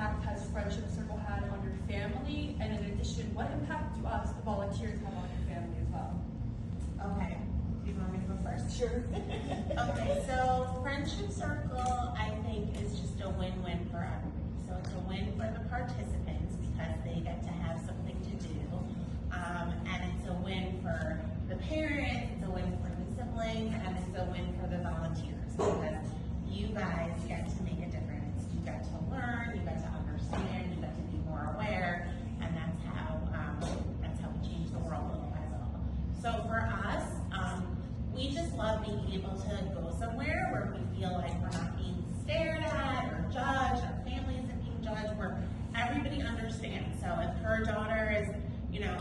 impact has Friendship Circle had on your family? And in addition, what impact do us, the volunteers, have on your family as well? Okay, you want me to go first? Sure. Okay, so Friendship Circle, I think, is just a win-win for everybody. So it's a win for the participants because they get to have something to do. And it's a win for the parents, it's a win for the siblings, and it's a win for the volunteers because you guys get to make a difference. You get to learn, you get to understand, you get to be more aware, and that's how we change the world little by little. So for us, we just love being able to go somewhere where we feel like we're not being stared at or judged, our family isn't being judged, where everybody understands. So if her daughter is,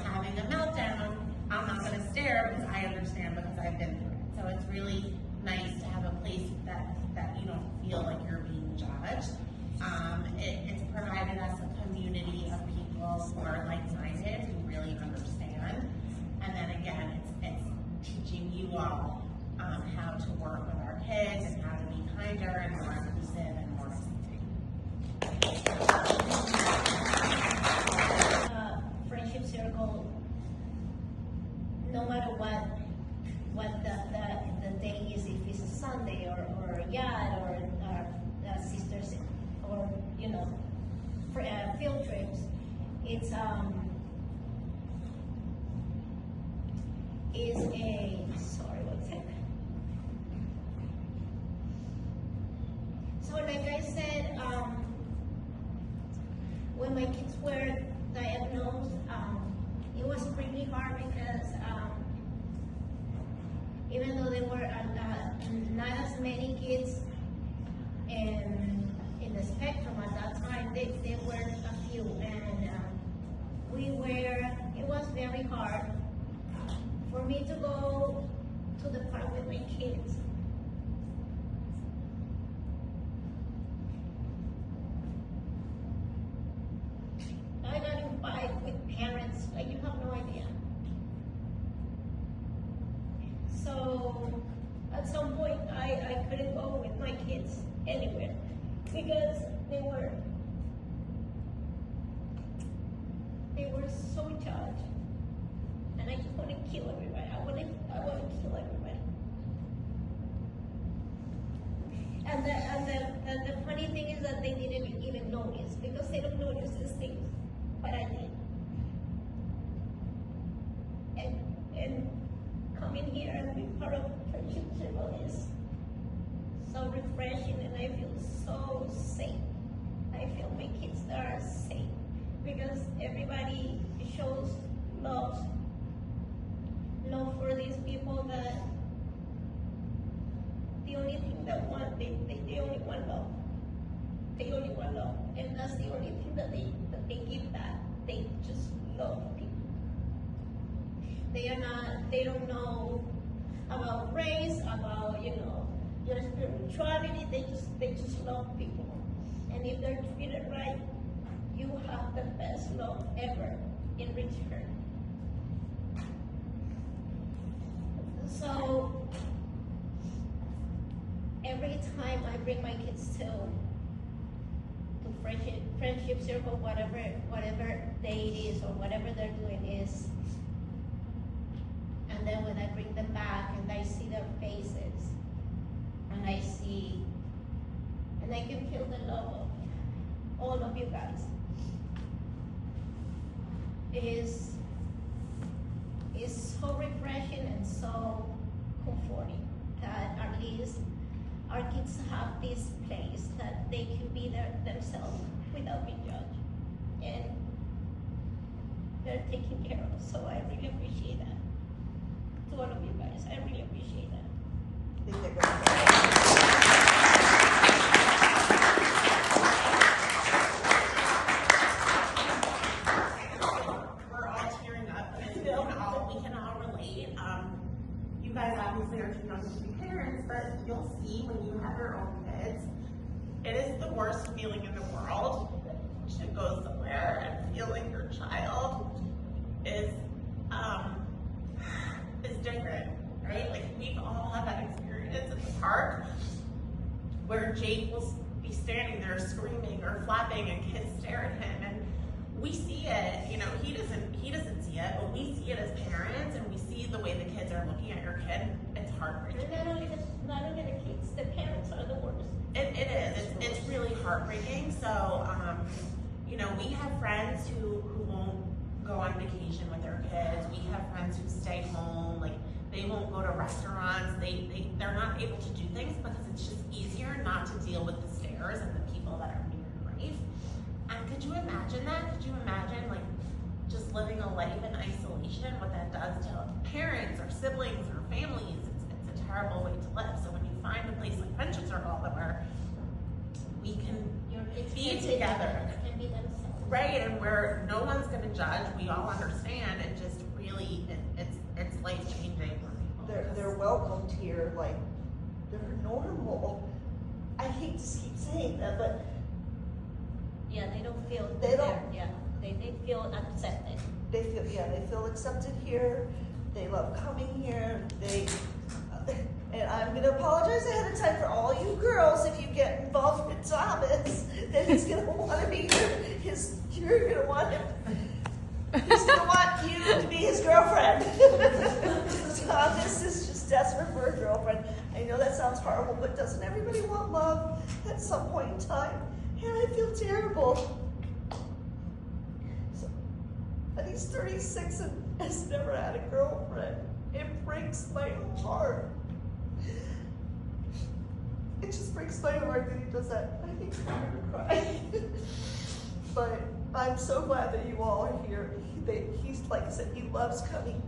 having a meltdown, I'm not going to stare because I understand because I've been through it. So it's really nice to have a place that you don't feel like you're being judged. It's provided us a community of people who are like-minded, who really understand. And then again, it's teaching you all how to work with our kids and how to be kinder and more inclusive and more accepting. Friendship Circle, no matter what the day is, if it's a Sunday or a yacht or sisters or field trips, it's is a sorry one second. So like I said, when my kids were diagnosed, it was pretty hard because even though there were not as many kids in the spectrum at that time, there were a few, and it was very hard for me to go to the park with my kids. I got in fight with parents, like you have no idea. So at some point I couldn't go with my kids anywhere because they were so judged. And I just want to kill everybody. I want to kill everybody. And the funny thing is that they didn't even notice because they don't notice these things, but I did. And coming here and being part of Friendship Circle is so refreshing, and I feel so safe. I feel my kids are safe because everybody shows love for these people that the only thing that they only want love. They only want love, and that's the only thing that they give back. They just love people. They don't know about race, about your spirituality. They just love people, and if they're treated right, you have the best love ever in return. So every time I bring my kids to friendship circle, whatever day it is or whatever they're doing is, and then when I bring them back and I see their faces, and I can feel the love of all of you guys, is so refreshing and so comforting that at least our kids have this place that they can be themselves without being judged, and they're taken care of. So I really appreciate that. To all of you guys, I really appreciate that. We're all tearing up, and we can all relate. You guys obviously are too young to be parents, but you'll see when you have your own kids, it is the worst feeling in the world to go somewhere and feel like your child is different, right? Like, we've all had that experience at the park where Jake will be standing there screaming or flapping and kids it, but we see it as parents, and we see the way the kids are looking at your kid. It's heartbreaking. And not only the kids, the parents are the worst. It is. It's really heartbreaking. So, you know, we have friends who won't go on vacation with their kids. We have friends who stay home. Like, they won't go to restaurants. They're not able to do things because it's just easier not to deal with the stares and the people that are in your life. And could you imagine that? Could you imagine, like, just living a life in isolation, what that does to parents or siblings or families? It's a terrible way to live. So when you find a place like Friendship Circle where we can be together, Can be themselves. right, and where no one's going to judge, we all understand, and just really, it's life changing for people. They're welcomed here, like they're normal. I hate to keep saying that, but Yeah, they don't feel They don't- there. Yeah, they feel accepted. they feel accepted here. They love coming here. And I'm gonna apologize ahead of time for all you girls if you get involved with Thomas. That he's gonna want to be you're gonna want him. He's gonna want you to be his girlfriend. Thomas is just desperate for a girlfriend. I know that sounds horrible, but doesn't everybody want love at some point in time? And I feel terrible. And he's 36 and has never had a girlfriend. It breaks my heart. It just breaks my heart that he does that. I think I'm gonna cry. But I'm so glad that you all are here. He's, like I said, he loves coming.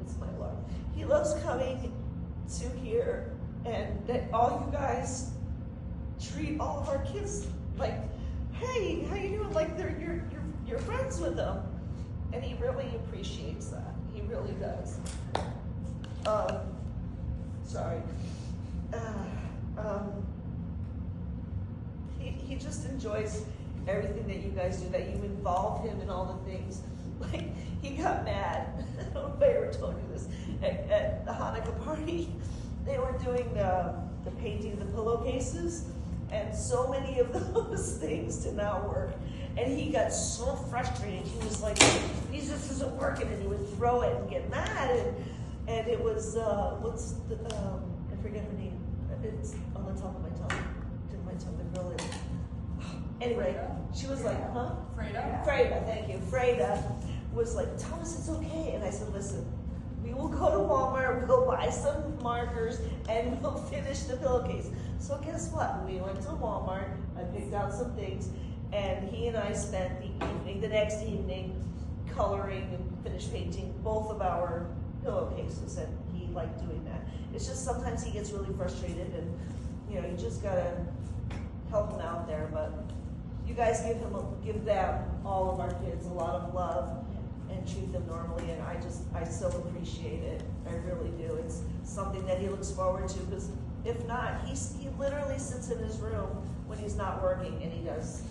It's my alarm. He loves coming to here, and that all you guys treat all of our kids like, hey, how you doing? Like you're friends with them, and he really appreciates that. He really does. Sorry. He just enjoys everything that you guys do, that you involve him in all the things. Like, he got mad. I don't know if I ever told you this. At the Hanukkah party, they were doing the painting of the pillowcases, and so many of those things did not work. And he got so frustrated. He was like, this isn't working, and he would throw it and get mad. And it was, I forget her name. It's on the top of my tongue. Did my tongue, the girl is. Anyway, she was like, huh? Freda? Freda, thank you. Freda was like, Thomas, it's okay. And I said, listen, we will go to Walmart, we'll buy some markers, and we'll finish the pillowcase. So guess what? We went to Walmart, I picked out some things, and he and I spent the next evening, coloring and finish painting both of our pillowcases, and he liked doing that. It's just sometimes he gets really frustrated, and you just gotta help him out there. But you guys give them, all of our kids, a lot of love and treat them normally, and I so appreciate it. I really do. It's something that he looks forward to, because if not, he literally sits in his room when he's not working, and he does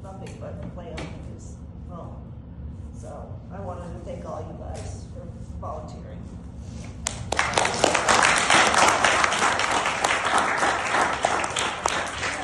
nothing but play on his phone. So I wanted to thank all you guys for volunteering.